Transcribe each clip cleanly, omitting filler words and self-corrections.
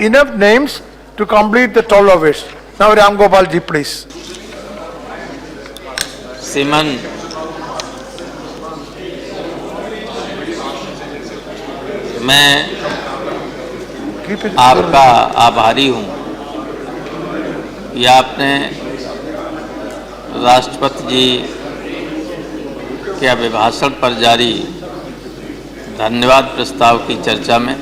enough names to complete the 12 hours. Now Ram Gopal ji, please. श्रीमान, मैं आपका आभारी हूं कि आपने राष्ट्रपति जी के अभिभाषण पर जारी धन्यवाद प्रस्ताव की चर्चा में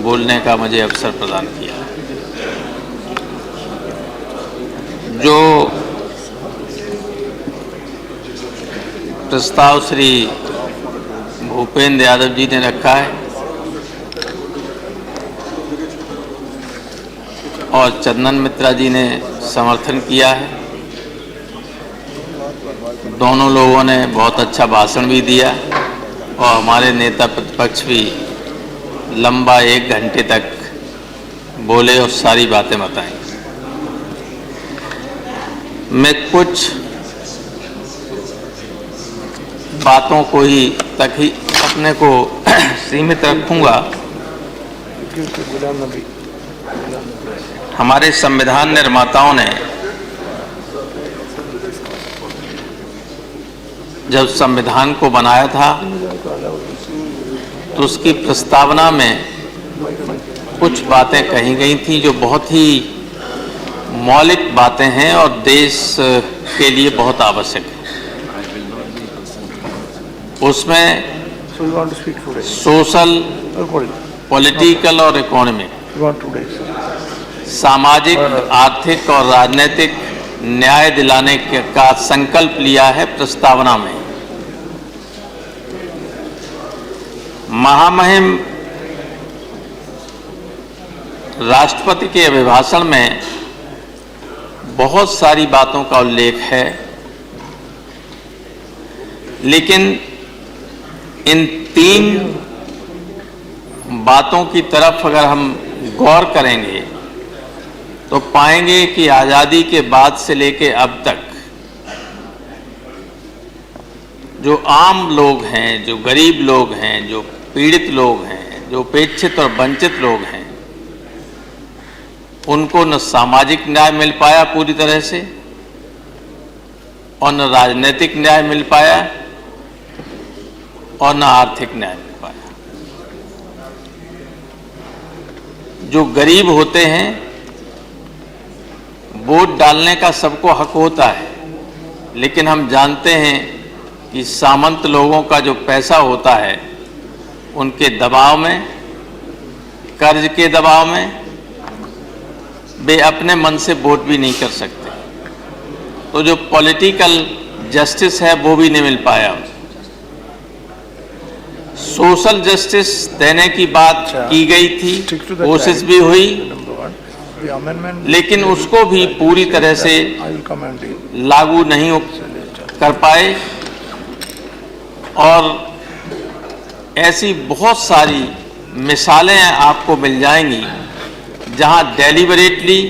बोलने का मुझे अवसर प्रदान किया। जो प्रस्ताव श्री भूपेंद्र यादव जी ने रखा है और चंदन मित्रा जी ने समर्थन किया है, दोनों लोगों ने बहुत अच्छा भाषण भी दिया और हमारे नेता प्रतिपक्ष भी लंबा 1 घंटे तक बोले और सारी बातें बताई। मैं कुछ बातों को ही अपने को सीमित रखूंगा। हमारे संविधान निर्माताओं ने जब संविधान को बनाया था तो उसकी प्रस्तावना में कुछ बातें कही गई थी जो बहुत ही मौलिक बातें हैं और देश के लिए बहुत आवश्यक है। उसमें सोशल, पॉलिटिकल और इकोनॉमिक, सामाजिक, आर्थिक और राजनीतिक न्याय दिलाने का संकल्प लिया है प्रस्तावना में। महामहिम राष्ट्रपति के अभिभाषण में बहुत सारी बातों का उल्लेख है, लेकिन इन 3 बातों की तरफ अगर हम गौर करेंगे तो पाएंगे कि आज़ादी के बाद से लेकर अब तक जो आम लोग हैं, जो गरीब लोग हैं, जो पीड़ित लोग हैं, जो उपेक्षित और वंचित लोग हैं, उनको न सामाजिक न्याय मिल पाया पूरी तरह से और न राजनीतिक न्याय मिल पाया और न आर्थिक न्याय मिल पाया। जो गरीब होते हैं, वोट डालने का सबको हक होता है, लेकिन हम जानते हैं कि सामंत लोगों का जो पैसा होता है उनके दबाव में, कर्ज के दबाव में वे अपने मन से वोट भी नहीं कर सकते। तो जो पॉलिटिकल जस्टिस है वो भी नहीं मिल पाया। सोशल जस्टिस देने की बात की गई थी, कोशिश भी हुई, लेकिन उसको भी पूरी तरह से लागू नहीं कर पाए। और ऐसी बहुत सारी मिसालें आपको मिल जाएंगी जहां डेलिबरेटली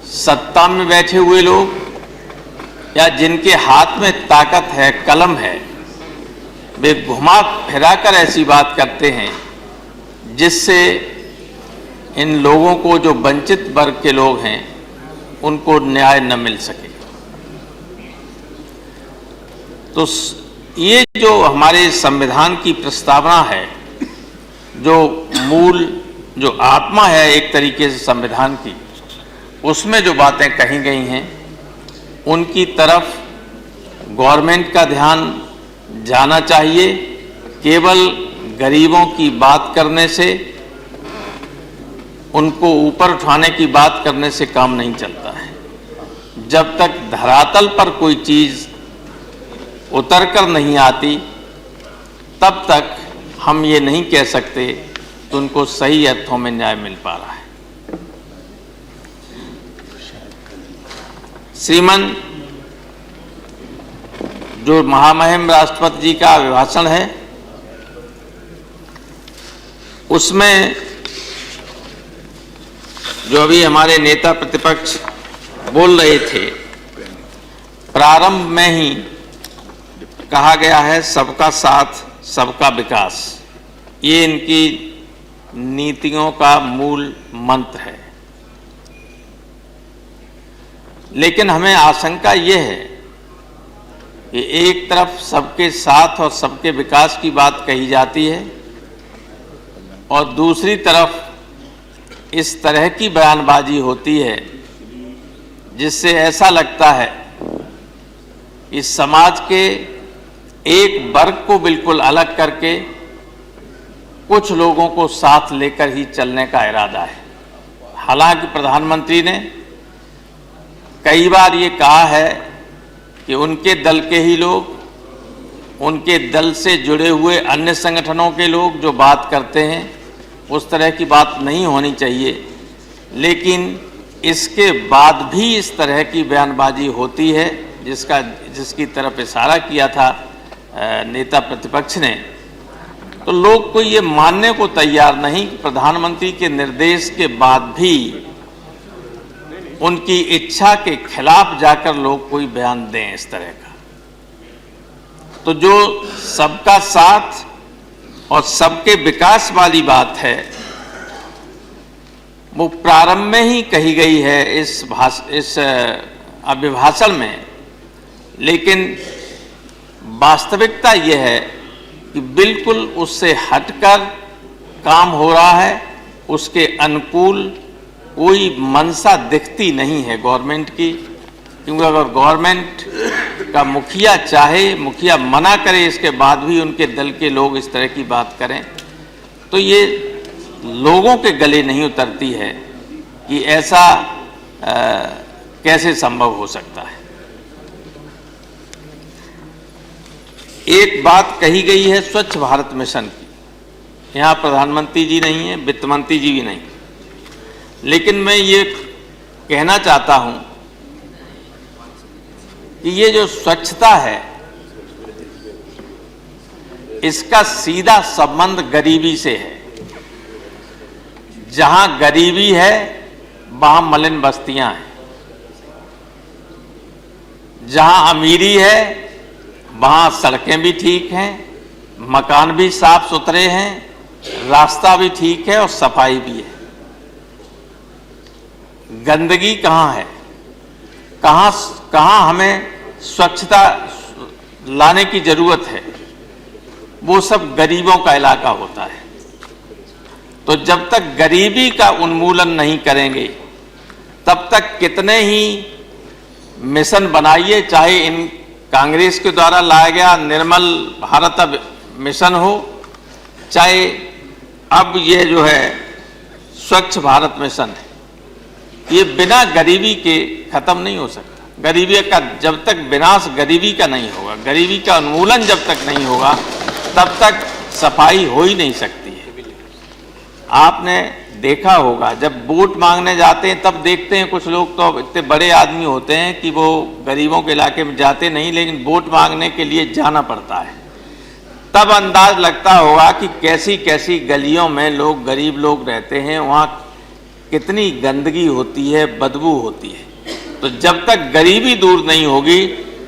सत्ता में बैठे हुए लोग या जिनके हाथ में ताकत है, कलम है, वे घुमा फिराकर ऐसी बात करते हैं जिससे इन लोगों को, जो वंचित वर्ग के लोग हैं, उनको न्याय न मिल सके। तो ये जो हमारे संविधान की प्रस्तावना है, जो मूल, जो आत्मा है एक तरीके से संविधान की, उसमें जो बातें कही गई हैं उनकी तरफ गवर्नमेंट का ध्यान जाना चाहिए। केवल गरीबों की बात करने से, उनको ऊपर उठाने की बात करने से काम नहीं चलता है। जब तक धरातल पर कोई चीज़ उतर कर नहीं आती, तब तक हम ये नहीं कह सकते कि उनको सही अर्थों में न्याय मिल पा रहा है। श्रीमान, जो महामहिम राष्ट्रपति जी का अभिभाषण है, उसमें जो अभी हमारे नेता प्रतिपक्ष बोल रहे थे, प्रारंभ में ही कहा गया है सबका साथ सबका विकास। ये इनकी नीतियों का मूल मंत्र है। लेकिन हमें आशंका ये है कि एक तरफ सबके साथ और सबके विकास की बात कही जाती है और दूसरी तरफ इस तरह की बयानबाजी होती है जिससे ऐसा लगता है कि समाज के एक वर्ग को बिल्कुल अलग करके कुछ लोगों को साथ लेकर ही चलने का इरादा है। हालांकि प्रधानमंत्री ने कई बार ये कहा है कि उनके दल के ही लोग, उनके दल से जुड़े हुए अन्य संगठनों के लोग जो बात करते हैं उस तरह की बात नहीं होनी चाहिए, लेकिन इसके बाद भी इस तरह की बयानबाजी होती है जिसकी तरफ इशारा किया था नेता प्रतिपक्ष ने। तो लोग कोई ये मानने को तैयार नहीं कि प्रधानमंत्री के निर्देश के बाद भी उनकी इच्छा के खिलाफ जाकर लोग कोई बयान दें इस तरह का। तो जो सबका साथ और सबके विकास वाली बात है वो प्रारंभ में ही कही गई है इस अभिभाषण में, लेकिन वास्तविकता यह है कि बिल्कुल उससे हटकर काम हो रहा है, उसके अनुकूल कोई मंशा दिखती नहीं है गवर्नमेंट की। क्योंकि अगर गवर्नमेंट का मुखिया चाहे, मुखिया मना करे, इसके बाद भी उनके दल के लोग इस तरह की बात करें तो ये लोगों के गले नहीं उतरती है कि ऐसा कैसे संभव हो सकता है। एक बात कही गई है स्वच्छ भारत मिशन की। यहाँ प्रधानमंत्री जी नहीं है, वित्त मंत्री जी भी नहीं, लेकिन मैं ये कहना चाहता हूं कि ये जो स्वच्छता है इसका सीधा संबंध गरीबी से है। जहां गरीबी है वहां मलिन बस्तियां हैं, जहां अमीरी है वहां सड़कें भी ठीक हैं, मकान भी साफ सुथरे हैं, रास्ता भी ठीक है और सफाई भी है। गंदगी कहाँ है? कहाँ हमें स्वच्छता लाने की जरूरत है? वो सब गरीबों का इलाका होता है। तो जब तक गरीबी का उन्मूलन नहीं करेंगे तब तक कितने ही मिशन बनाइए, चाहे इन कांग्रेस के द्वारा लाया गया निर्मल भारत मिशन हो, चाहे अब ये जो है स्वच्छ भारत मिशन है, ये बिना गरीबी के खत्म नहीं हो सकता। गरीबी का जब तक विनाश गरीबी का नहीं होगा, गरीबी का उन्मूलन जब तक नहीं होगा तब तक सफाई हो ही नहीं सकती है। आपने देखा होगा जब वोट मांगने जाते हैं तब देखते हैं कुछ लोग तो इतने बड़े आदमी होते हैं कि वो गरीबों के इलाके में जाते नहीं, लेकिन वोट मांगने के लिए जाना पड़ता है। तब अंदाज लगता होगा कि कैसी कैसी गलियों में लोग, गरीब लोग रहते हैं, वहाँ कितनी गंदगी होती है, बदबू होती है। तो जब तक गरीबी दूर नहीं होगी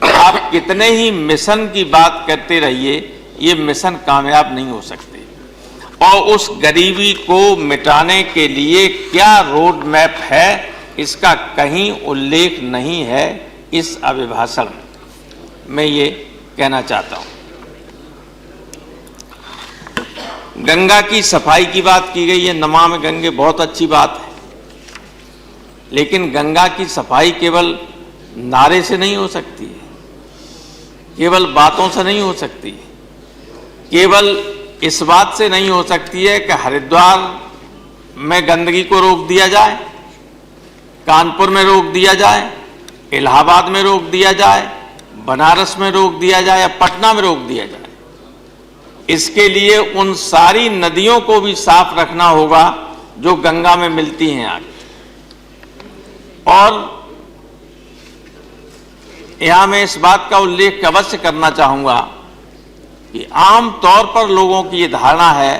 आप कितने ही मिशन की बात करते रहिए, ये मिशन कामयाब नहीं हो सकते। और उस गरीबी को मिटाने के लिए क्या रोड मैप है इसका कहीं उल्लेख नहीं है इस अभिभाषण में। मैं ये कहना चाहता हूं। गंगा की सफाई की बात की गई है, नमामि गंगे, बहुत अच्छी बात है, लेकिन गंगा की सफाई केवल नारे से नहीं हो सकती है, केवल बातों से नहीं हो सकती है, केवल इस बात से नहीं हो सकती है कि हरिद्वार में गंदगी को रोक दिया जाए, कानपुर में रोक दिया जाए, इलाहाबाद में रोक दिया जाए, बनारस में रोक दिया जाए या पटना में रोक दिया जाए। इसके लिए उन सारी नदियों को भी साफ रखना होगा जो गंगा में मिलती हैं आगे। और यहां मैं इस बात का उल्लेख अवश्य करना चाहूंगा कि आम तौर पर लोगों की ये धारणा है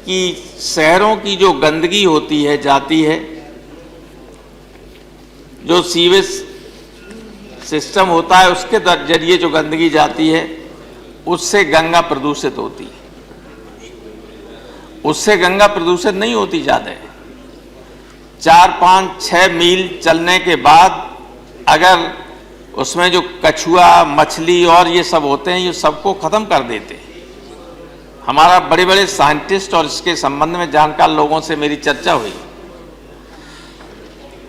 कि शहरों की जो गंदगी होती है, जाती है, जो सीवेज सिस्टम होता है उसके जरिए जो गंदगी जाती है उससे गंगा प्रदूषित होती है। उससे गंगा प्रदूषित नहीं होती ज्यादा। 4-5-6 मील चलने के बाद अगर उसमें जो कछुआ, मछली और ये सब होते हैं, ये सबको खत्म कर देते हैं। हमारा बड़े बड़े साइंटिस्ट और इसके संबंध में जानकार लोगों से मेरी चर्चा हुई।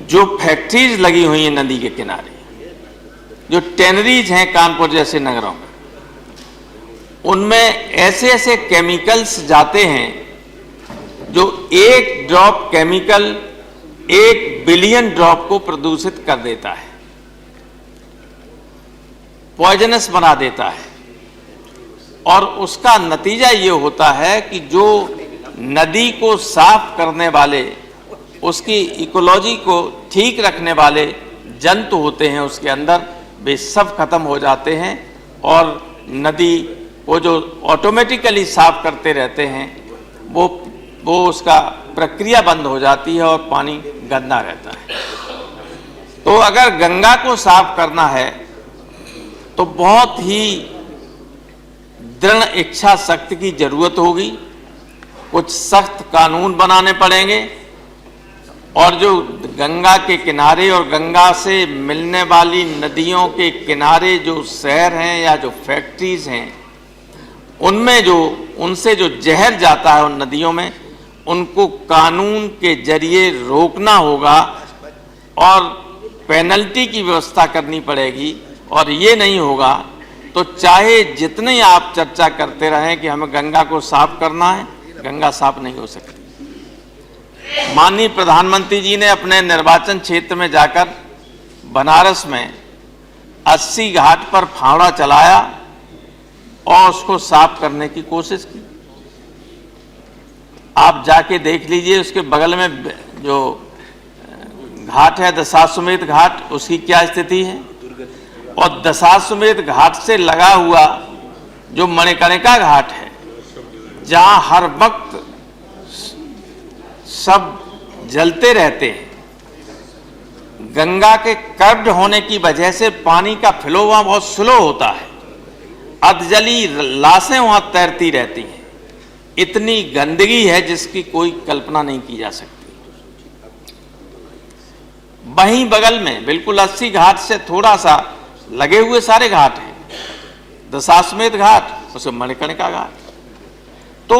जो फैक्ट्रीज लगी हुई हैं नदी के किनारे, जो टैनरीज हैं कानपुर जैसे नगरों में, उनमें ऐसे ऐसे केमिकल्स जाते हैं जो एक ड्रॉप केमिकल 1 बिलियन ड्रॉप को प्रदूषित कर देता है, पॉइजनस बना देता है। और उसका नतीजा ये होता है कि जो नदी को साफ करने वाले, उसकी इकोलॉजी को ठीक रखने वाले जंतु होते हैं उसके अंदर, वे सब खत्म हो जाते हैं और नदी वो जो ऑटोमेटिकली साफ करते रहते हैं वो उसका प्रक्रिया बंद हो जाती है और पानी गंदा रहता है। तो अगर गंगा को साफ करना है तो बहुत ही दृढ़ इच्छा शक्ति की जरूरत होगी। कुछ सख्त कानून बनाने पड़ेंगे और जो गंगा के किनारे और गंगा से मिलने वाली नदियों के किनारे जो शहर हैं या जो फैक्ट्रीज हैं, उनमें जो उनसे जो जहर जाता है उन नदियों में, उनको कानून के जरिए रोकना होगा और पेनल्टी की व्यवस्था करनी पड़ेगी। और ये नहीं होगा तो चाहे जितनी आप चर्चा करते रहें कि हमें गंगा को साफ करना है, गंगा साफ नहीं हो सकती। माननीय प्रधानमंत्री जी ने अपने निर्वाचन क्षेत्र में जाकर बनारस में 80 घाट पर फावड़ा चलाया और उसको साफ करने की कोशिश की। आप जाके देख लीजिए, उसके बगल में जो घाट है दशाश्वमेध घाट, उसकी क्या स्थिति है। और दशाश्वमेध घाट से लगा हुआ जो मणिकर्णिका घाट है, जहां हर वक्त सब जलते रहते हैं, गंगा के कर्व्ड होने की वजह से पानी का फ्लो वहां बहुत स्लो होता है, अधजली लाशें वहां तैरती रहती हैं। इतनी गंदगी है जिसकी कोई कल्पना नहीं की जा सकती। वहीं बगल में बिल्कुल 80 घाट से थोड़ा सा लगे हुए सारे घाट हैं, दशाश्वमेध घाट, उसमें मणिकर्णिका घाट। तो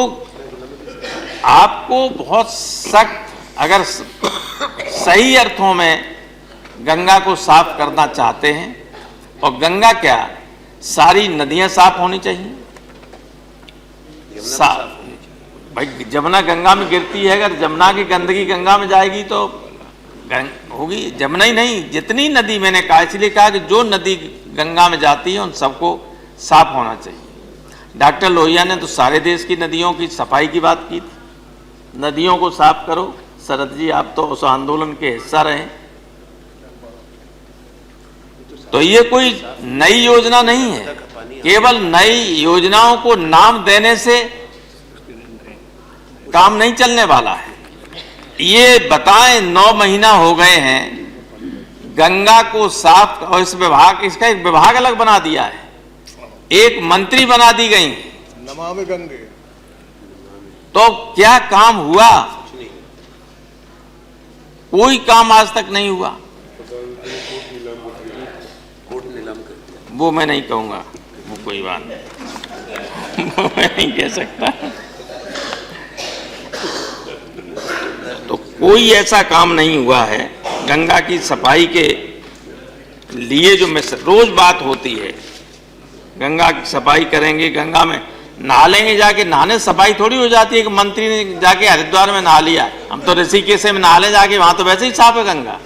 आपको बहुत सख्त, अगर सही अर्थों में गंगा को साफ करना चाहते हैं, और गंगा क्या, सारी नदियां साफ होनी चाहिए। भाई जमुना गंगा में गिरती है, अगर जमुना की गंदगी गंगा में जाएगी तो होगी। जमुना ही नहीं, जितनी नदी, मैंने कहा इसलिए कहा कि जो नदी गंगा में जाती है उन सबको साफ होना चाहिए। डॉक्टर लोहिया ने तो सारे देश की नदियों की सफाई की बात की थी। नदियों को साफ करो। शरद जी, आप तो उस आंदोलन के हिस्सा रहे। तो ये कोई नई योजना नहीं है, केवल नई योजनाओं को नाम देने से काम नहीं चलने वाला है। ये बताएं, 9 महीना हो गए हैं गंगा को साफ, और इस विभाग, इसका एक विभाग अलग बना दिया है, एक मंत्री बना दी गई, नमामि गंगे। तो क्या काम हुआ? कोई काम आज तक नहीं हुआ। वो मैं नहीं कहूंगा, वो कोई बात नहीं, वो मैं नहीं कह सकता। तो कोई ऐसा काम नहीं हुआ है। गंगा की सफाई के लिए जो रोज बात होती है, गंगा की सफाई करेंगे, गंगा में नहा लेंगे, जाके नहाने सफाई थोड़ी हो जाती है कि मंत्री ने जाके हरिद्वार में नहा लिया, हम तो ऋषिकेश में नहा ले जाके, वहां तो वैसे ही साफ है गंगा।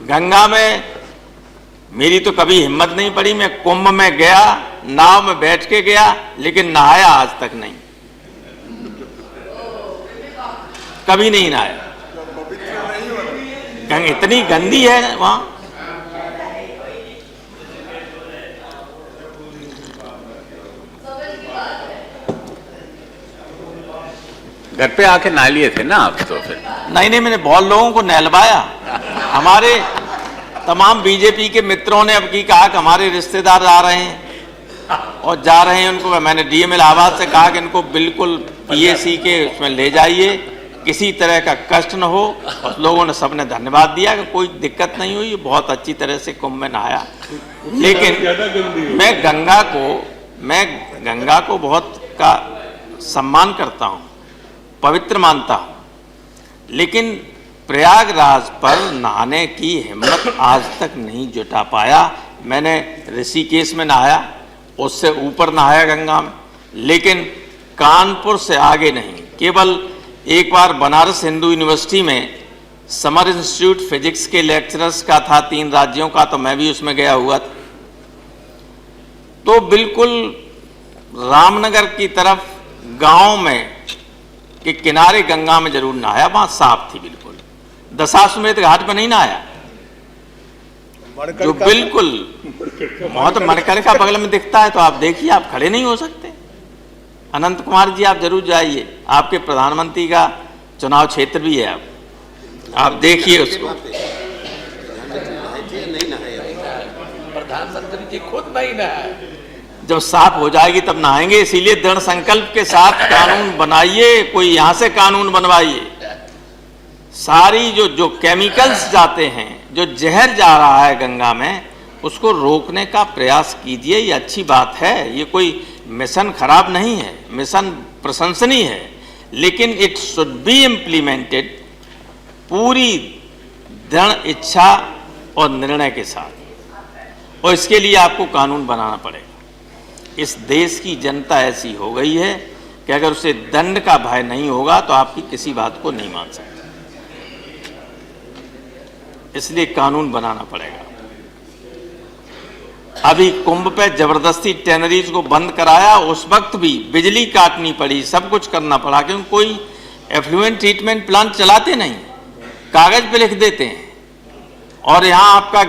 गंगा में मेरी तो कभी हिम्मत नहीं पड़ी, मैं कुंभ में गया, नाव में बैठ के गया, लेकिन नहाया आज तक नहीं, कभी नहीं नहाया। गंगा इतनी गंदी है वहां। घर पे आके नहा लिए थे ना आप? तो फिर नहीं, मैंने बहुत लोगों को नहलवाया। हमारे तमाम बीजेपी के मित्रों ने अब की कहा कि हमारे रिश्तेदार आ रहे हैं और जा रहे हैं, उनको मैंने डीएम इलाहाबाद से कहा कि इनको बिल्कुल पीएसी के उसमें ले जाइए, किसी तरह का कष्ट न हो। और लोगों ने सबने धन्यवाद दिया कि कोई दिक्कत नहीं हुई, बहुत अच्छी तरह से कुंभ में नहाया। लेकिन मैं गंगा को बहुत का सम्मान करता हूँ, पवित्र मानता हूँ, लेकिन प्रयागराज पर नहाने की हिम्मत आज तक नहीं जुटा पाया। मैंने ऋषिकेश में नहाया, उससे ऊपर नहाया गंगा में, लेकिन कानपुर से आगे नहीं। केवल एक बार बनारस हिंदू यूनिवर्सिटी में समर इंस्टीट्यूट फिजिक्स के लेक्चरर्स का था, 3 राज्यों का, तो मैं भी उसमें गया हुआ था। तो बिल्कुल रामनगर की तरफ गांव में के किनारे गंगा में जरूर नहाया, वहां साफ थी बिल्कुल। दशाश्वमेध घाट पर नहीं नहाया, जो बिल्कुल बहुत मणकर का बगल में दिखता है, तो आप देखिए, आप खड़े नहीं हो सकते। अनंत कुमार जी आप जरूर जाइए, आपके प्रधानमंत्री का चुनाव क्षेत्र भी है, आप देखिए उसको। प्रधानमंत्री जी खुद नहीं नहाए। जब साफ हो जाएगी तब नहाएंगे, इसीलिए दृढ़ संकल्प के साथ कानून बनाइए, कोई यहां से कानून बनवाइए। सारी जो केमिकल्स जाते हैं, जो जहर जा रहा है गंगा में, उसको रोकने का प्रयास कीजिए। ये अच्छी बात है, ये कोई मिशन खराब नहीं है, मिशन प्रशंसनीय है, लेकिन इट शुड बी इम्प्लीमेंटेड पूरी दृढ़ इच्छा और निर्णय के साथ, और इसके लिए आपको कानून बनाना पड़ेगा। इस देश की जनता ऐसी हो गई है कि अगर उसे दंड का भय नहीं होगा तो आपकी किसी बात को नहीं मान सकता, इसलिए कानून बनाना पड़ेगा। अभी कुंभ पे जबरदस्ती टैनरीज को बंद कराया, उस वक्त भी बिजली काटनी पड़ी, सब कुछ करना पड़ा, क्योंकि कोई एफ्लुएंट ट्रीटमेंट प्लांट चलाते नहीं, कागज पे लिख देते हैं। और यहाँ आपका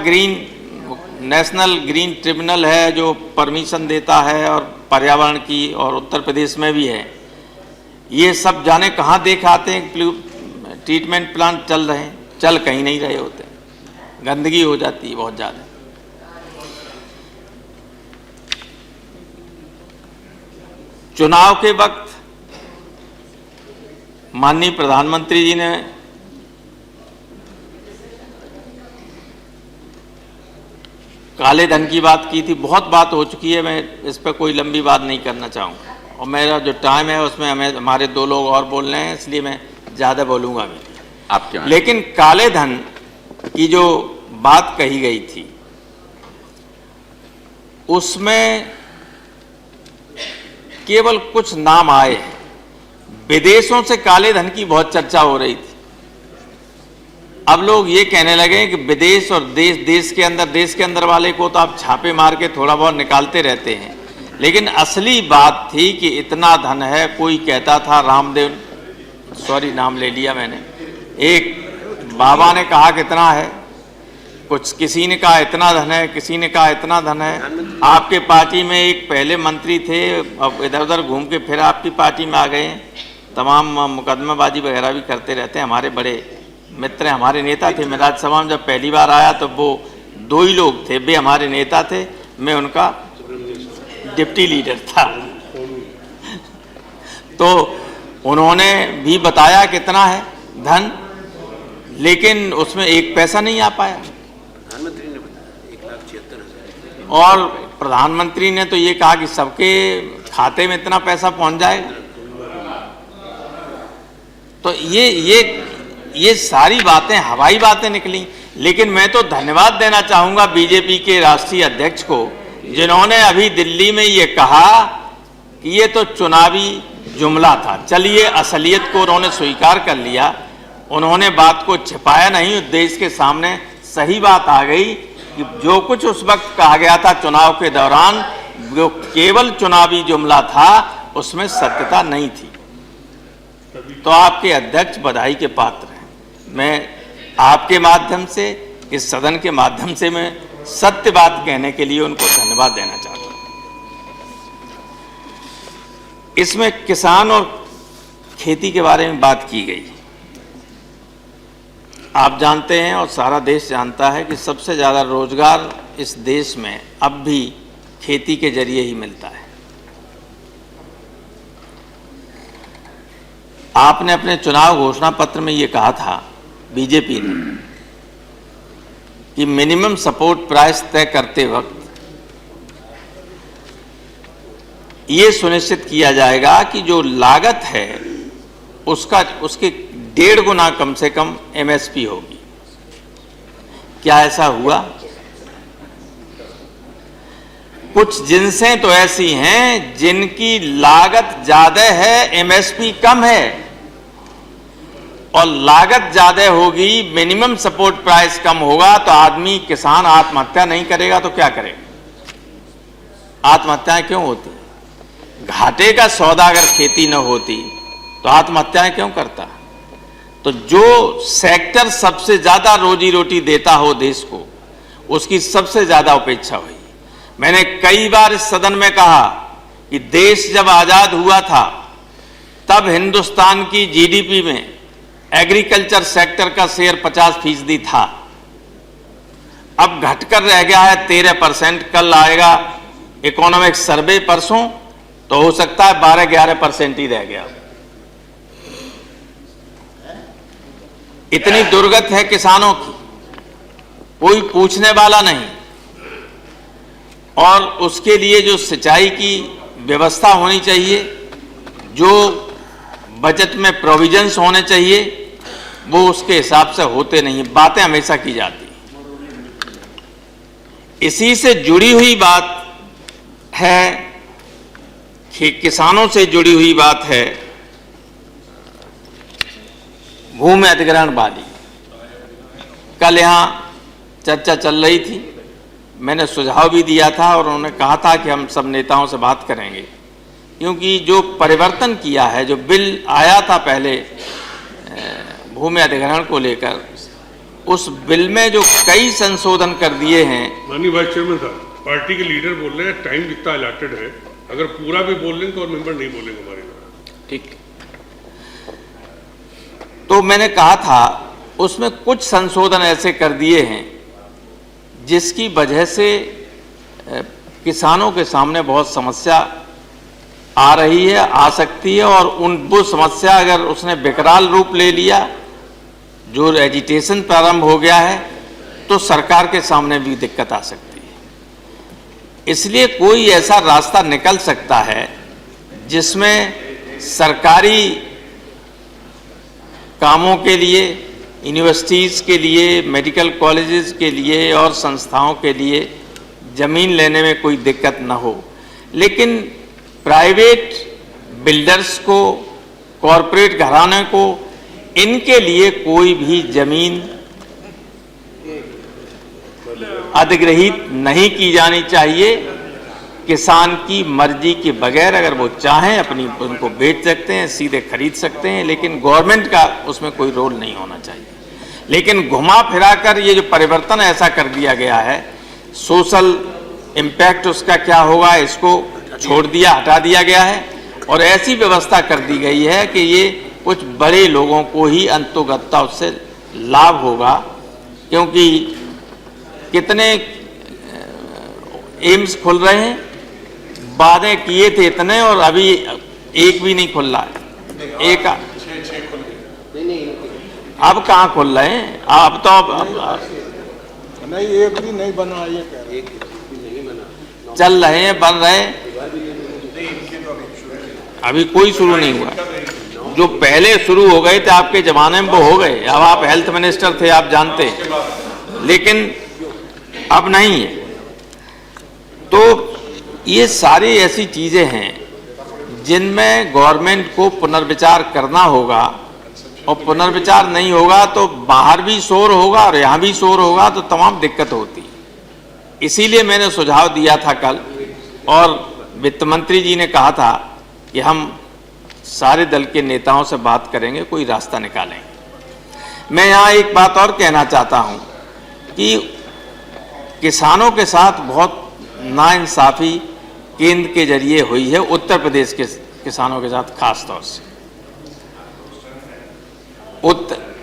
नेशनल ग्रीन ट्रिब्यूनल है जो परमिशन देता है, और पर्यावरण की, और उत्तर प्रदेश में भी है। ये सब जाने कहाँ देखाते हैं ट्रीटमेंट प्लांट चल रहे हैं, चल कहीं नहीं रहे होते, गंदगी हो जाती है बहुत ज़्यादा। चुनाव के वक्त माननीय प्रधानमंत्री जी ने काले धन की बात की थी, बहुत बात हो चुकी है, मैं इस पर कोई लंबी बात नहीं करना चाहूँगा, और मेरा जो टाइम है उसमें हमारे 2 लोग और बोल रहे हैं, इसलिए मैं ज़्यादा बोलूँगा भी आपके। लेकिन काले धन की जो बात कही गई थी, उसमें केवल कुछ नाम आए हैं। विदेशों से काले धन की बहुत चर्चा हो रही थी। अब लोग ये कहने लगे कि विदेश और देश के अंदर वाले को तो आप छापे मार के थोड़ा बहुत निकालते रहते हैं, लेकिन असली बात थी कि इतना धन है। कोई कहता था रामदेव, सॉरी नाम ले लिया मैंने, एक बाबा ने कहा कितना है, कुछ किसी ने कहा इतना धन है, किसी ने कहा इतना धन है। आपके पार्टी में एक पहले मंत्री थे, अब इधर उधर घूम के फिर आपकी पार्टी में आ गए हैं, तमाम मुकदमेबाजी वगैरह भी करते रहते हैं। हमारे बड़े मित्र हैं, हमारे नेता थे। मैं राज्यसभा में जब पहली बार आया तो वो 2 ही लोग थे, वे हमारे नेता थे, मैं उनका डिप्टी लीडर था। तो उन्होंने भी बताया कितना है धन, लेकिन उसमें 1 पैसा नहीं आ पाया। प्रधानमंत्री ने बताया 1,76,000, और प्रधानमंत्री ने तो ये कहा कि सबके खाते में इतना पैसा पहुंच जाएगा। तो ये सारी बातें हवाई बातें निकली। लेकिन मैं तो धन्यवाद देना चाहूंगा बीजेपी के राष्ट्रीय अध्यक्ष को, जिन्होंने अभी दिल्ली में ये कहा कि ये तो चुनावी जुमला था। चलिए, असलियत को उन्होंने स्वीकार कर लिया, उन्होंने बात को छिपाया नहीं, देश के सामने सही बात आ गई कि जो कुछ उस वक्त कहा गया था चुनाव के दौरान, जो केवल चुनावी जुमला था, उसमें सत्यता नहीं थी। तो आपके अध्यक्ष बधाई के पात्र हैं। मैं आपके माध्यम से, इस सदन के माध्यम से, मैं सत्य बात कहने के लिए उनको धन्यवाद देना चाहता हूं। इसमें किसान और खेती के बारे में बात की गई। आप जानते हैं और सारा देश जानता है कि सबसे ज़्यादा रोजगार इस देश में अब भी खेती के जरिए ही मिलता है। आपने अपने चुनाव घोषणा पत्र में ये कहा था, बीजेपी ने, कि मिनिमम सपोर्ट प्राइस तय करते वक्त ये सुनिश्चित किया जाएगा कि जो लागत है उसके 1.5 गुना कम से कम एमएसपी होगी। क्या ऐसा हुआ? कुछ जिनसें तो ऐसी हैं जिनकी लागत ज्यादा है, एमएसपी कम है, और लागत ज्यादा होगी, मिनिमम सपोर्ट प्राइस कम होगा, तो आदमी किसान आत्महत्या नहीं करेगा तो क्या करेगा? आत्महत्याएं क्यों होती? घाटे का सौदा अगर खेती न होती तो आत्महत्याएं क्यों करता? तो जो सेक्टर सबसे ज्यादा रोजी रोटी देता हो देश को, उसकी सबसे ज्यादा उपेक्षा हुई। मैंने कई बार इस सदन में कहा कि देश जब आजाद हुआ था तब हिंदुस्तान की जीडीपी में एग्रीकल्चर सेक्टर का शेयर 50% था। अब घटकर रह गया है 13%। कल आएगा इकोनॉमिक सर्वे परसों, तो हो सकता है 12-11% ही रह गया। इतनी दुर्गत है किसानों की, कोई पूछने वाला नहीं। और उसके लिए जो सिंचाई की व्यवस्था होनी चाहिए, जो बजट में प्रोविजंस होने चाहिए, वो उसके हिसाब से होते नहीं। बातें हमेशा की जाती। इसी से जुड़ी हुई बात है कि किसानों से जुड़ी हुई बात है भूमि अधिग्रहण वाली। कल यहां चर्चा चल रही थी, मैंने सुझाव भी दिया था और उन्होंने कहा था कि हम सब नेताओं से बात करेंगे, क्योंकि जो परिवर्तन किया है, जो बिल आया था पहले भूमि अधिग्रहण को लेकर, उस बिल में जो कई संशोधन कर दिए हैं। माननीय वाइस चेयरमैन साहब, पार्टी के लीडर बोल रहे हैं टाइम जितना अलॉटेड है, अगर पूरा भी बोल लें तो और मेंबर नहीं बोलेंगे हमारे द्वारा। ठीक। तो मैंने कहा था उसमें कुछ संशोधन ऐसे कर दिए हैं जिसकी वजह से किसानों के सामने बहुत समस्या आ रही है, आ सकती है, और वो समस्या अगर उसने विकराल रूप ले लिया, जो एजिटेशन प्रारंभ हो गया है, तो सरकार के सामने भी दिक्कत आ सकती है। इसलिए कोई ऐसा रास्ता निकल सकता है जिसमें सरकारी कामों के लिए, यूनिवर्सिटीज़ के लिए, मेडिकल कॉलेजेस के लिए और संस्थाओं के लिए ज़मीन लेने में कोई दिक्कत न हो, लेकिन प्राइवेट बिल्डर्स को, कॉरपोरेट घराने को, इनके लिए कोई भी ज़मीन अधिग्रहित नहीं की जानी चाहिए। किसान की मर्जी के बगैर अगर वो चाहें अपनी उनको बेच सकते हैं, सीधे खरीद सकते हैं, लेकिन गवर्नमेंट का उसमें कोई रोल नहीं होना चाहिए। लेकिन घुमा फिराकर ये जो परिवर्तन ऐसा कर दिया गया है, सोशल इम्पैक्ट उसका क्या होगा इसको छोड़ दिया, हटा दिया गया है, और ऐसी व्यवस्था कर दी गई है कि ये कुछ बड़े लोगों को ही अंतोगत्ता उससे लाभ होगा। क्योंकि कितने एम्स खुल रहे हैं, वादे किए थे इतने, और अभी एक भी नहीं खुल रहा है। एक अब कहाँ खुल रहे हैं? अब तो नहीं, एक भी नहीं बना, ये कह रहे हैं। चल रहे हैं, बन रहे हैं, अभी कोई शुरू नहीं हुआ। जो पहले शुरू हो गए थे आपके जमाने में वो हो गए। अब आप हेल्थ मिनिस्टर थे, आप जानते, लेकिन अब नहीं है। तो ये सारी ऐसी चीजें हैं जिनमें गवर्नमेंट को पुनर्विचार करना होगा, और पुनर्विचार नहीं होगा तो बाहर भी शोर होगा और यहाँ भी शोर होगा, तो तमाम दिक्कत होती। इसीलिए मैंने सुझाव दिया था कल, और वित्त मंत्री जी ने कहा था कि हम सारे दल के नेताओं से बात करेंगे, कोई रास्ता निकालेंगे। मैं यहाँ एक बात और कहना चाहता हूँ कि किसानों के साथ बहुत नाइंसाफी केंद्र के जरिए हुई है, उत्तर प्रदेश के किसानों के साथ खास तौर से।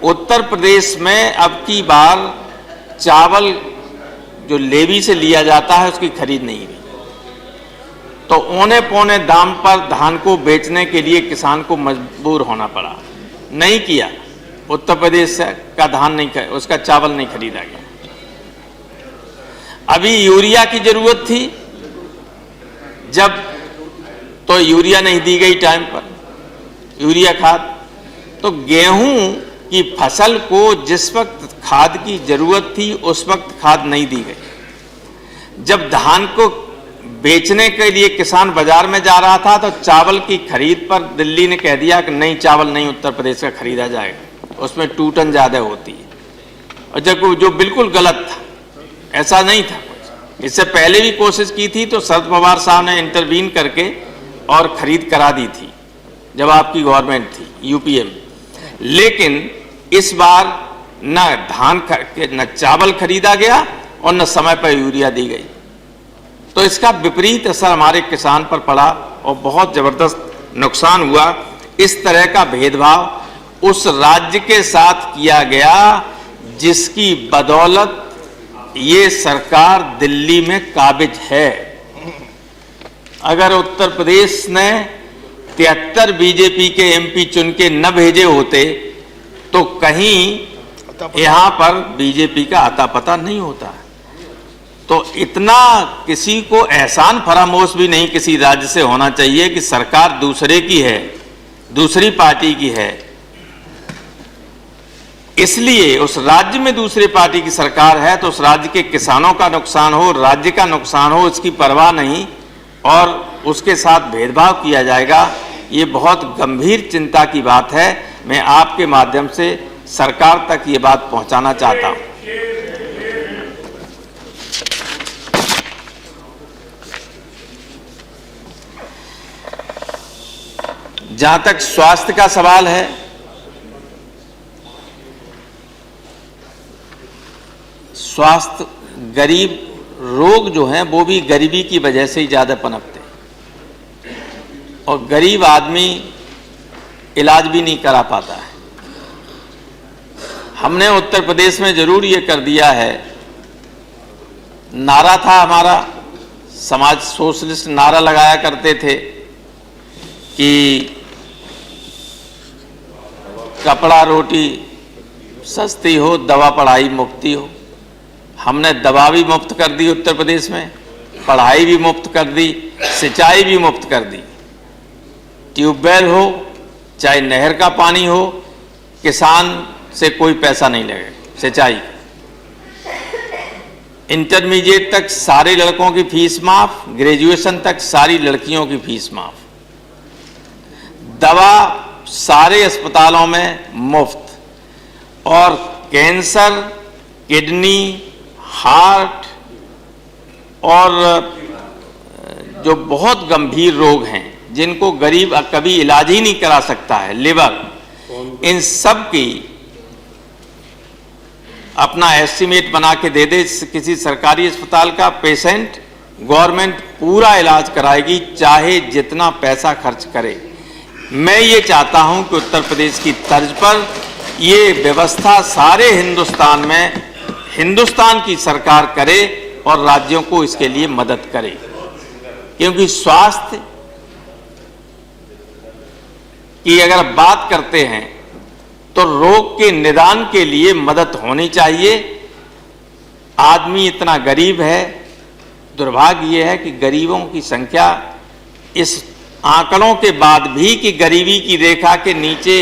उत्तर प्रदेश में अब की बार चावल जो लेवी से लिया जाता है उसकी खरीद नहीं हुई। तो औने पौने दाम पर धान को बेचने के लिए किसान को मजबूर होना पड़ा। नहीं किया, उत्तर प्रदेश का धान नहीं, उसका चावल नहीं खरीदा गया। अभी यूरिया की जरूरत थी, जब तो यूरिया नहीं दी गई टाइम पर, यूरिया खाद। तो गेहूं की फसल को जिस वक्त खाद की जरूरत थी उस वक्त खाद नहीं दी गई। जब धान को बेचने के लिए किसान बाजार में जा रहा था तो चावल की खरीद पर दिल्ली ने कह दिया कि नहीं, चावल नहीं उत्तर प्रदेश का खरीदा जाएगा, उसमें टूटन ज्यादा होती है। और जब जो बिल्कुल गलत था, ऐसा नहीं था। इससे पहले भी कोशिश की थी तो शरद पवार साहब ने इंटरवीन करके और खरीद करा दी थी जब आपकी गवर्नमेंट थी यूपीए में। लेकिन इस बार न चावल खरीदा गया और न समय पर यूरिया दी गई। तो इसका विपरीत असर हमारे किसान पर पड़ा और बहुत जबरदस्त नुकसान हुआ। इस तरह का भेदभाव उस राज्य के साथ किया गया जिसकी बदौलत ये सरकार दिल्ली में काबिज है। अगर उत्तर प्रदेश ने 73 बीजेपी के एमपी चुन के न भेजे होते तो कहीं यहां पर बीजेपी का आता पता नहीं होता। तो इतना किसी को एहसान फरामोश भी नहीं किसी राज्य से होना चाहिए कि सरकार दूसरे की है, दूसरी पार्टी की है, इसलिए उस राज्य में दूसरी पार्टी की सरकार है तो उस राज्य के किसानों का नुकसान हो, राज्य का नुकसान हो, इसकी परवाह नहीं और उसके साथ भेदभाव किया जाएगा। ये बहुत गंभीर चिंता की बात है। मैं आपके माध्यम से सरकार तक ये बात पहुंचाना चाहता हूं। जहां तक स्वास्थ्य का सवाल है, स्वास्थ्य गरीब रोग जो हैं वो भी गरीबी की वजह से ही ज्यादा पनपते हैं और गरीब आदमी इलाज भी नहीं करा पाता है। हमने उत्तर प्रदेश में जरूर ये कर दिया है, नारा था हमारा, समाज सोशलिस्ट नारा लगाया करते थे कि कपड़ा रोटी सस्ती हो, दवा पढ़ाई मुफ्ती हो। हमने दवा भी मुफ्त कर दी उत्तर प्रदेश में, पढ़ाई भी मुफ्त कर दी, सिंचाई भी मुफ्त कर दी। ट्यूबवेल हो चाहे नहर का पानी हो, किसान से कोई पैसा नहीं लगेगा। सिंचाई इंटरमीडिएट तक सारे लड़कों की फीस माफ, ग्रेजुएशन तक सारी लड़कियों की फीस माफ, दवा सारे अस्पतालों में मुफ्त और कैंसर, किडनी, हार्ट और जो बहुत गंभीर रोग हैं जिनको गरीब कभी इलाज ही नहीं करा सकता है, लिवर, इन सब की अपना एस्टिमेट बना के दे दे किसी सरकारी अस्पताल का पेशेंट, गवर्नमेंट पूरा इलाज कराएगी चाहे जितना पैसा खर्च करे। मैं ये चाहता हूं कि उत्तर प्रदेश की तर्ज पर ये व्यवस्था सारे हिंदुस्तान में हिंदुस्तान की सरकार करे और राज्यों को इसके लिए मदद करे, क्योंकि स्वास्थ्य की अगर बात करते हैं तो रोग के निदान के लिए मदद होनी चाहिए। आदमी इतना गरीब है, दुर्भाग्य यह है कि गरीबों की संख्या इस आंकड़ों के बाद भी कि गरीबी की रेखा के नीचे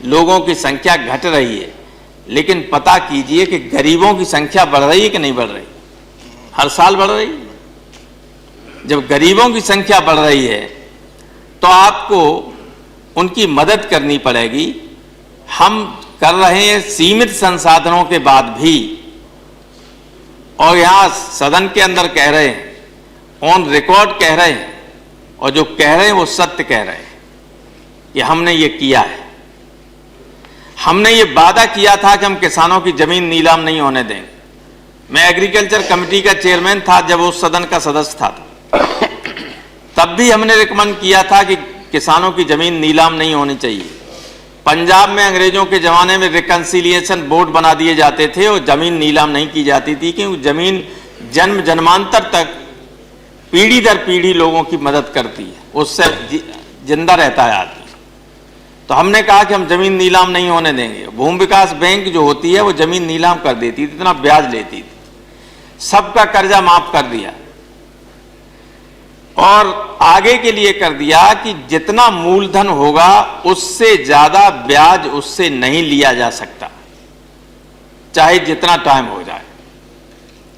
लोगों की संख्या घट रही है, लेकिन पता कीजिए कि गरीबों की संख्या बढ़ रही है कि नहीं बढ़ रही? हर साल बढ़ रही है। जब गरीबों की संख्या बढ़ रही है तो आपको उनकी मदद करनी पड़ेगी। हम कर रहे हैं सीमित संसाधनों के बाद भी, और यहां सदन के अंदर कह रहे हैं, ऑन रिकॉर्ड कह रहे हैं, और जो कह रहे हैं वो सत्य कह रहे हैं कि हमने ये किया है। हमने ये वादा किया था कि हम किसानों की जमीन नीलाम नहीं होने देंगे। मैं एग्रीकल्चर कमेटी का चेयरमैन था जब उस सदन का सदस्य था, तब भी हमने रिकमेंड किया था कि किसानों की जमीन नीलाम नहीं होनी चाहिए। पंजाब में अंग्रेजों के जमाने में रिकंसिलिएशन बोर्ड बना दिए जाते थे और जमीन नीलाम नहीं की जाती थी, क्योंकि जमीन जन्म जन्मांतर तक पीढ़ी दर पीढ़ी लोगों की मदद करती है, उससे जिंदा रहता है आदमी। तो हमने कहा कि हम जमीन नीलाम नहीं होने देंगे। भूमि विकास बैंक जो होती है वो जमीन नीलाम कर देती थी, इतना ब्याज लेती थी, सबका कर्जा माफ कर दिया और आगे के लिए कर दिया कि जितना मूलधन होगा उससे ज्यादा ब्याज उससे नहीं लिया जा सकता, चाहे जितना टाइम हो जाए।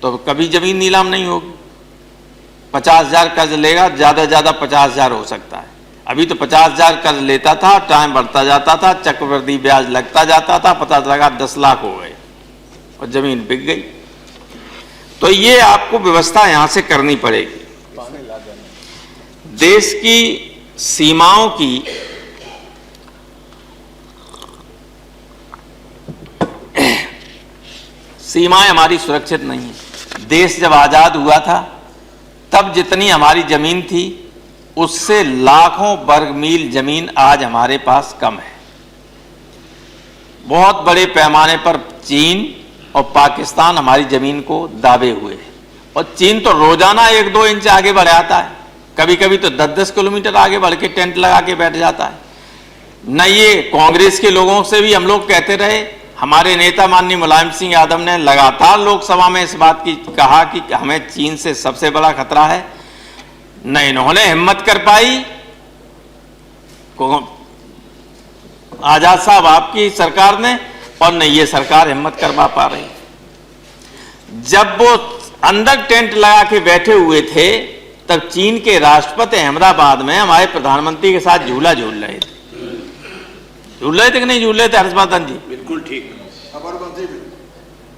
तो कभी जमीन नीलाम नहीं होगी। 50,000 कर्ज लेगा, ज्यादा ज्यादा 50,000 हो सकता है। अभी तो 50,000 कर्ज लेता था, टाइम बढ़ता जाता था, चक्रवृद्धि ब्याज लगता जाता था, पता लगा 10 लाख हो गए और जमीन बिक गई। तो ये आपको व्यवस्था यहां से करनी पड़ेगी। देश की सीमाओं की सीमाएं हमारी सुरक्षित नहीं है। देश जब आजाद हुआ था तब जितनी हमारी जमीन थी उससे लाखों वर्ग मील जमीन आज हमारे पास कम है। बहुत बड़े पैमाने पर चीन और पाकिस्तान हमारी जमीन को दाबे हुए है और चीन तो रोजाना 1-2 इंच आगे बढ़ आता है, कभी कभी तो 10-10 किलोमीटर आगे बढ़ के टेंट लगा के बैठ जाता है। न ये कांग्रेस के लोगों से भी हम लोग कहते रहे, हमारे नेता माननीय मुलायम सिंह यादव ने लगातार लोकसभा में इस बात की कहा कि हमें चीन से सबसे बड़ा खतरा है। न इन्होंने हिम्मत कर पाई, आजाद साहब आपकी सरकार ने, और न ये सरकार हिम्मत करवा पा रही। जब वो अंदर टेंट लगा के बैठे हुए थे तब चीन के राष्ट्रपति अहमदाबाद में हमारे प्रधानमंत्री के साथ झूला झूल रहे थे। झूल रहे थे कि नहीं झूल रहे थे हर्षवर्धन जी? बिल्कुल ठीक।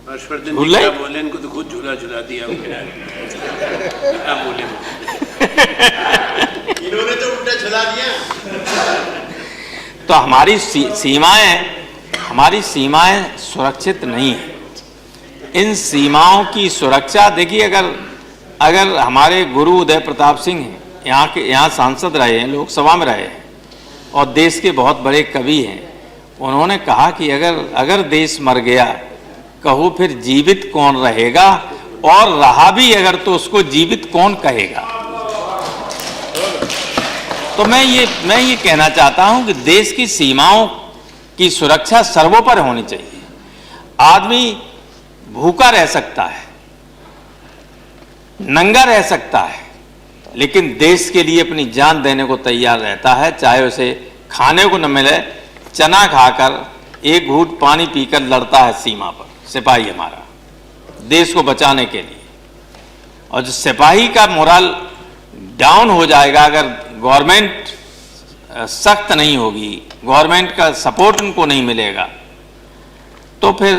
हर्षवर्धन झूल जी रहे? क्या बोले, इनको तो खुद झूला झूला दिया क्या बोले इन्होंने तो उल्टा झूला दिया। तो हमारी सीमाएं सुरक्षित नहीं है। इन सीमाओं की सुरक्षा देखिए, अगर हमारे गुरु उदय प्रताप सिंह हैं, यहाँ सांसद रहे हैं, लोकसभा में रहे हैं और देश के बहुत बड़े कवि हैं, उन्होंने कहा कि अगर देश मर गया कहो फिर जीवित कौन रहेगा, और रहा भी अगर तो उसको जीवित कौन कहेगा। तो मैं ये कहना चाहता हूं कि देश की सीमाओं की सुरक्षा सर्वोपरि होनी चाहिए। आदमी भूखा रह सकता है, नंगा रह सकता है, लेकिन देश के लिए अपनी जान देने को तैयार रहता है, चाहे उसे खाने को न मिले, चना खाकर एक घूंट पानी पीकर लड़ता है सीमा पर सिपाही हमारा, देश को बचाने के लिए। और जो सिपाही का मोरल डाउन हो जाएगा, अगर गवर्नमेंट सख्त नहीं होगी, गवर्नमेंट का सपोर्ट उनको नहीं मिलेगा, तो फिर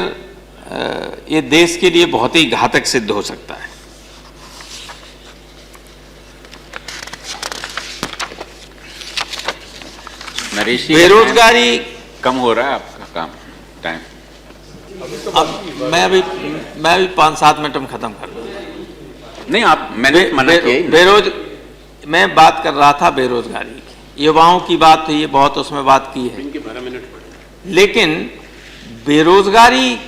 ये देश के लिए बहुत ही घातक सिद्ध हो सकता है। नरेश जी, बेरोजगारी कम हो रहा है आपका काम टाइम? अब मैं अभी 5-7 मिनट में खत्म कर दूँ। नहीं, आप मैंने मना किया ही नहीं। मैं बात कर रहा था बेरोजगारी की, युवाओं की बात हुई है, बहुत उसमें बात की है, इनके 12 मिनट पड़े। लेकिन बेरोजगारी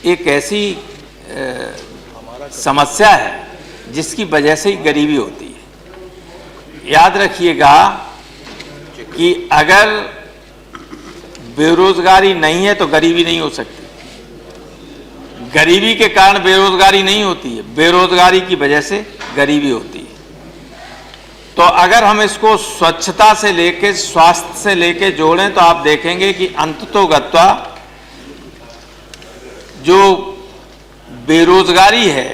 एक ऐसी समस्या है जिसकी वजह से ही गरीबी होती है। याद रखिएगा कि अगर बेरोजगारी नहीं है तो गरीबी नहीं हो सकती, गरीबी के कारण बेरोजगारी नहीं होती है, बेरोजगारी की वजह से गरीबी होती है। तो अगर हम इसको स्वच्छता से लेके स्वास्थ्य से लेके जोड़ें तो आप देखेंगे कि अंततोगत्वा जो बेरोजगारी है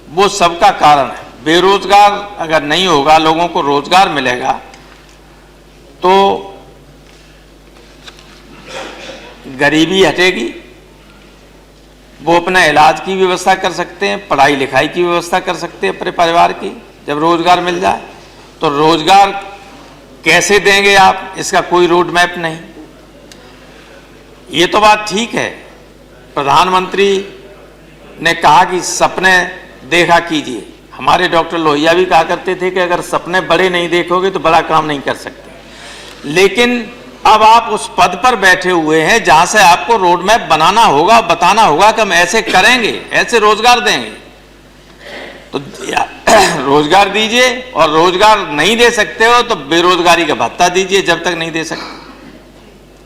वो सबका कारण है। बेरोजगार अगर नहीं होगा, लोगों को रोजगार मिलेगा, तो गरीबी हटेगी, वो अपना इलाज की व्यवस्था कर सकते हैं, पढ़ाई लिखाई की व्यवस्था कर सकते हैं अपने परिवार की। जब रोजगार मिल जाए तो रोजगार कैसे देंगे आप, इसका कोई रोड मैप नहीं। ये तो बात ठीक है, प्रधानमंत्री ने कहा कि सपने देखा कीजिए। हमारे डॉक्टर लोहिया भी कहा करते थे कि अगर सपने बड़े नहीं देखोगे तो बड़ा काम नहीं कर सकते। लेकिन अब आप उस पद पर बैठे हुए हैं जहां से आपको रोड मैप बनाना होगा, बताना होगा कि हम ऐसे करेंगे, ऐसे रोजगार देंगे। तो रोजगार दीजिए, और रोजगार नहीं दे सकते हो तो बेरोजगारी का भत्ता दीजिए जब तक नहीं दे सकते।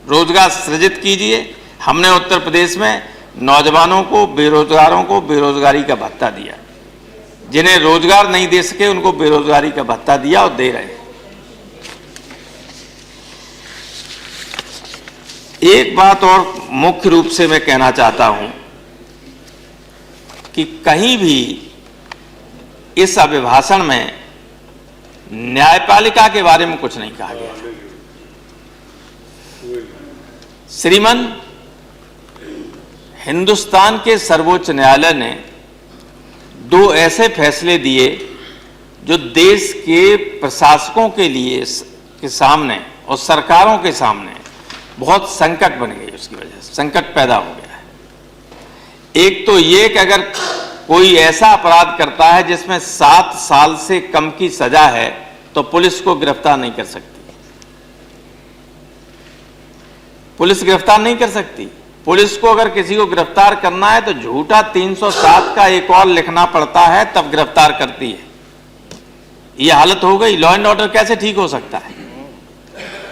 रोजगार सृजित कीजिए। हमने उत्तर प्रदेश में नौजवानों को, बेरोजगारों को बेरोजगारी का भत्ता दिया। जिन्हें रोजगार नहीं दे सके उनको बेरोजगारी का भत्ता दिया और दे रहे हैं। एक बात और मुख्य रूप से मैं कहना चाहता हूं कि कहीं भी इस अभिभाषण में न्यायपालिका के बारे में कुछ नहीं कहा गया। श्रीमान, हिंदुस्तान के सर्वोच्च न्यायालय ने 2 ऐसे फैसले दिए जो देश के प्रशासकों के लिए, के सामने और सरकारों के सामने बहुत संकट बन गई। उसकी वजह से संकट पैदा हो गया है। एक तो ये कि अगर कोई ऐसा अपराध करता है जिसमें 7 साल से कम की सजा है तो पुलिस को गिरफ्तार नहीं कर सकती। पुलिस गिरफ्तार नहीं कर सकती। पुलिस को अगर किसी को गिरफ्तार करना है तो झूठा 307 का एक और लिखना पड़ता है, तब गिरफ्तार करती है। ये हालत हो गई। लॉ एंड ऑर्डर कैसे ठीक हो सकता है?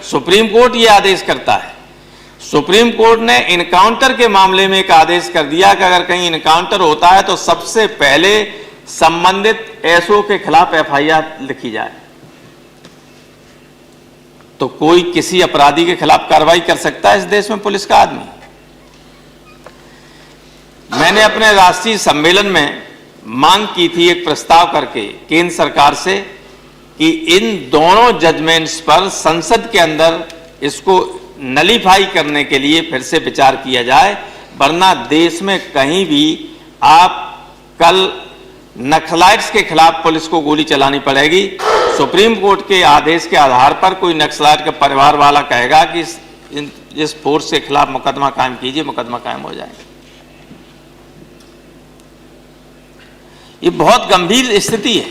सुप्रीम कोर्ट ये आदेश करता है। सुप्रीम कोर्ट ने इनकाउंटर के मामले में एक आदेश कर दिया कि अगर कहीं इनकाउंटर होता है तो सबसे पहले संबंधित एसओ के खिलाफ एफआईआर लिखी जाए। तो कोई किसी अपराधी के खिलाफ कार्रवाई कर सकता है इस देश में? पुलिस का आदमी। मैंने अपने राष्ट्रीय सम्मेलन में मांग की थी, एक प्रस्ताव करके केंद्र सरकार से, कि इन दोनों जजमेंट्स पर संसद के अंदर इसको नलीफाई करने के लिए फिर से विचार किया जाए, वरना देश में कहीं भी आप कल नक्सलाइट्स के खिलाफ पुलिस को गोली चलानी पड़ेगी। सुप्रीम कोर्ट के आदेश के आधार पर कोई नक्सलाइट का परिवार वाला कहेगा कि इस फोर्स के खिलाफ मुकदमा कायम कीजिए, मुकदमा कायम हो जाएगा। ये बहुत गंभीर स्थिति है।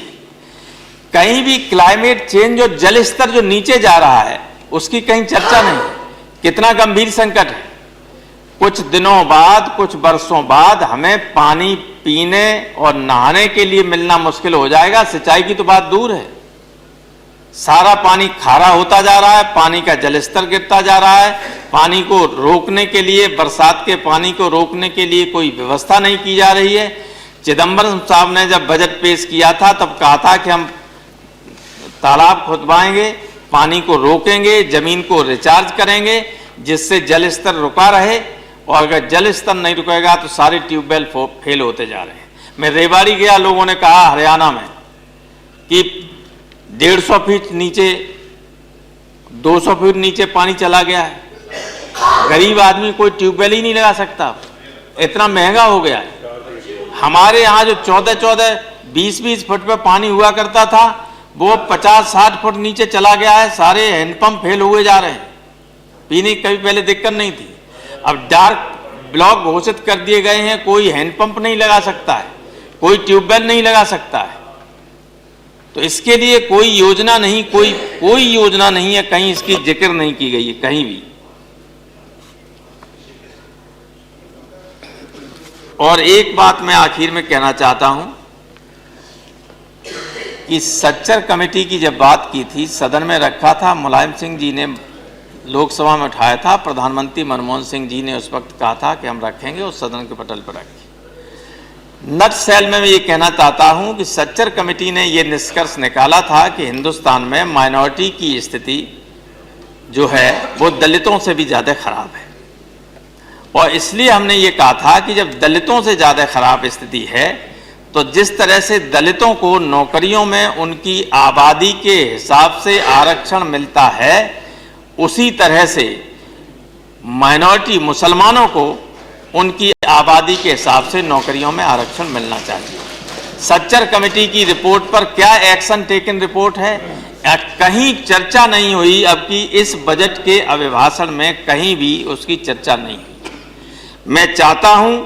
कहीं भी क्लाइमेट चेंज और जल स्तर जो नीचे जा रहा है उसकी कहीं चर्चा नहीं है। कितना गंभीर संकट है। कुछ दिनों बाद, कुछ वर्षों बाद हमें पानी पीने और नहाने के लिए मिलना मुश्किल हो जाएगा। सिंचाई की तो बात दूर है। सारा पानी खारा होता जा रहा है, पानी का जल स्तर गिरता जा रहा है। पानी को रोकने के लिए, बरसात के पानी को रोकने के लिए कोई व्यवस्था नहीं की जा रही है। चिदंबरम साहब ने जब बजट पेश किया था तब कहा था कि हम तालाब खुदवाएंगे, पानी को रोकेंगे, जमीन को रिचार्ज करेंगे जिससे जल स्तर रुका रहे, और अगर जल स्तर नहीं रुकेगा तो सारे ट्यूबवेल फेल होते जा रहे हैं। मैं रेवाड़ी गया, लोगों ने कहा हरियाणा में कि 150 फीट नीचे, 200 फीट नीचे पानी चला गया है। गरीब आदमी कोई ट्यूबवेल ही नहीं लगा सकता, इतना महंगा हो गया है। हमारे यहाँ जो 14-14, 20-20 फुट पे पानी हुआ करता था वो 50-60 फुट नीचे चला गया है। सारे हैंडपंप फेल हुए जा रहे हैं। पीने की कभी पहले दिक्कत नहीं थी, अब डार्क ब्लॉक घोषित कर दिए गए हैं। कोई हैंडपंप नहीं लगा सकता है, कोई ट्यूबवेल नहीं लगा सकता है। तो इसके लिए कोई योजना नहीं, कोई योजना नहीं है, कहीं इसकी जिक्र नहीं की गई है कहीं भी। और एक बात मैं आखिर में कहना चाहता हूं कि सच्चर कमेटी की जब बात की थी, सदन में रखा था, मुलायम सिंह जी ने लोकसभा में उठाया था, प्रधानमंत्री मनमोहन सिंह जी ने उस वक्त कहा था कि हम रखेंगे और सदन के पटल पर रखेंगे। नटसेल में मैं ये कहना चाहता हूं कि सच्चर कमेटी ने ये निष्कर्ष निकाला था कि हिंदुस्तान में माइनॉरिटी की स्थिति जो है वो दलितों से भी ज़्यादा खराब है। और इसलिए हमने ये कहा था कि जब दलितों से ज़्यादा खराब स्थिति है तो जिस तरह से दलितों को नौकरियों में उनकी आबादी के हिसाब से आरक्षण मिलता है, उसी तरह से माइनॉरिटी मुसलमानों को उनकी आबादी के हिसाब से नौकरियों में आरक्षण मिलना चाहिए। सच्चर कमेटी की रिपोर्ट पर क्या एक्शन टेकन रिपोर्ट है, कहीं चर्चा नहीं हुई। अब की इस बजट के अभिभाषण में कहीं भी उसकी चर्चा नहीं हुई। मैं चाहता हूं,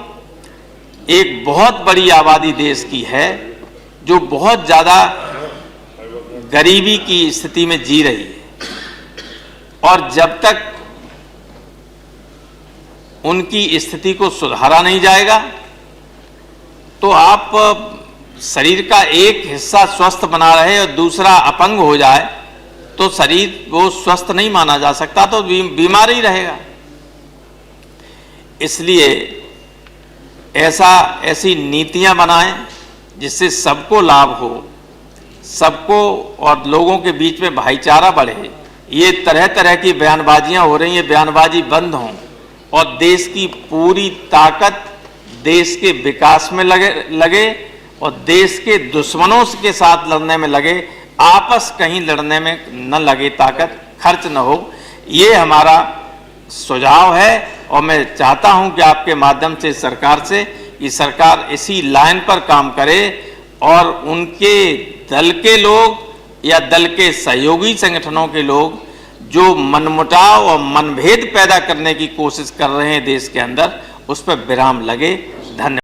एक बहुत बड़ी आबादी देश की है जो बहुत ज़्यादा गरीबी की स्थिति में जी रही है, और जब तक उनकी स्थिति को सुधारा नहीं जाएगा तो आप शरीर का एक हिस्सा स्वस्थ बना रहे और दूसरा अपंग हो जाए तो शरीर वो स्वस्थ नहीं माना जा सकता, तो बीमार ही रहेगा। इसलिए ऐसी नीतियां बनाएं जिससे सबको लाभ हो, सबको और लोगों के बीच में भाईचारा बढ़े। ये तरह तरह की बयानबाजियां हो रही हैं, बयानबाजी बंद हों और देश की पूरी ताकत देश के विकास में लगे और देश के दुश्मनों के साथ लड़ने में लगे, आपस कहीं लड़ने में न लगे, ताकत खर्च न हो। ये हमारा सुझाव है और मैं चाहता हूं कि आपके माध्यम से सरकार से कि सरकार इसी लाइन पर काम करे और उनके दल के लोग या दल के सहयोगी संगठनों के लोग जो मनमुटाव और मनभेद पैदा करने की कोशिश कर रहे हैं देश के अंदर, उस पर विराम लगे। धन्यवाद।